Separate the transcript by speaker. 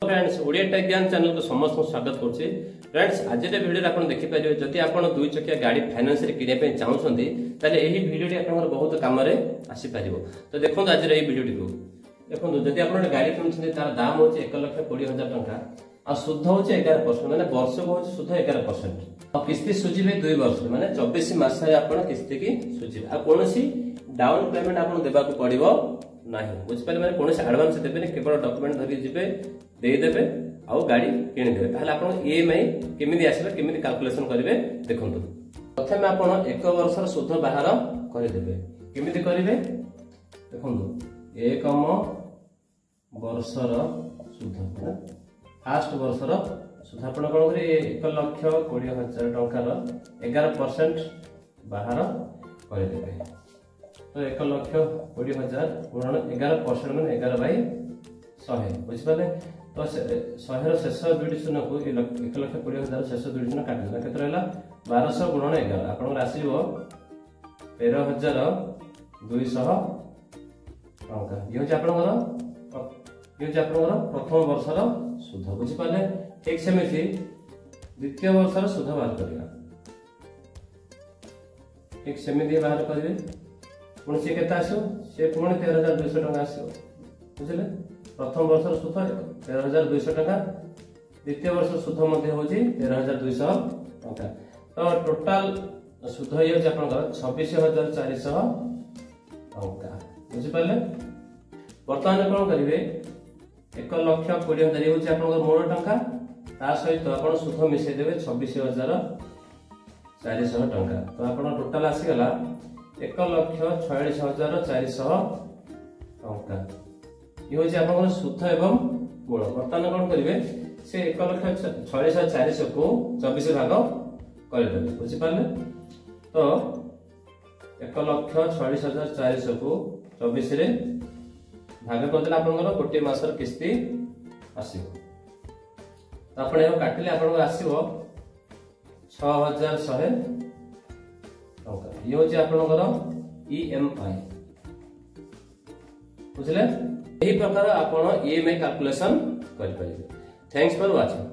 Speaker 1: Friends Odia take ज्ञान channel को समस्त स्वागत करछि। फ्रेंड्स आज वीडियो आपण देखि परिबे जति आपण दुई चकिया गाड़ी फाइनेंस रे किने पे चाहउछन्ती ताले एही वीडियो टी आपनकर बहुत काम रे आसी परिबो। तो देखों आज रे वीडियो टी को देखों जति आपण गाड़ी किनुछन्ती तार दाम होछि 1,20,000 टंका आ शुद्ध होछि 11% माने वर्ष को होछि शुद्ध 11% आ किस्ती सुजिबे 2 वर्ष माने 24 मास रे आपण किस्ती की सुजिबे आ कोनोसी डाउन पेमेंट आपण देबा को पड़िबो नहीं बुझ पारे माने कोनोसी एडवांस देबे केवल डॉक्यूमेंट धरि जिबे दे देबे आ गाड़ी किनि देबे ताले आपण ईएमआई केमिदि आसीबे केमिदि कैलकुलेशन करिवे देखंतु। प्रथमे आपण 1 वर्षर शुद्ध बाहर करि देबे केमिदि करिवे देखंतु 1 वर्षर शुद्ध फास्ट वर्षर शुद्ध आपण कोन करी 1,20,000 टंकार 11% बाहर करि देबे। तो 1,20,000 गुणन 11% माने 11/100 बुझ पाले। तो 100 रो शेष दुइटी शून्य को 1,20,000 शेष दुइटी शून्य काटि देला केते रहला 1200 गुणन 11 आपण आसीबो 13,200 टंका। यो जे आपनकर प्रथम वर्षर शुद्ध बुझ पाले। ठीक सेमिति द्वितीय वर्षर शुद्ध बाहर करिया ठीक सेमिति बाहर करिवे पुणी सी केता आसो से पुणी 13,200 टंका आसो बुझले। प्रथम वर्षर शुद्ध 13,200 टंका द्वितीय वर्ष शुद्ध मध्य होची 13,200 टंका। तो टोटल शुद्ध ये जे आपनकर 26,400 टंका बुझि पाले। वर्तमान कोन करिवे 1,20,000 ये होची आपनकर मूल टंका ता सहित आपण शुद्ध मिसे देबे 26,400 टंका। तो आपण टोटल आसी गला 1,46,400 टंका ये होची आपनकर शुद्ध एवं मूल। वर्तमान कोन करिवे से 1,46,400 को 24 भाग कर देबे बुझि पाले। तो 1,46,400 को 24 रे भाग कर देला आपनकर गोटे मासर किस्ती आसीबो। तो आपण एहो काटिले आपनकर आसीबो 6,100 टंका ये होची आपनकर ईएमआई बुझले। एही प्रकार आपण ईएमआई कैलकुलेशन करि परिबे। Thanks for watching.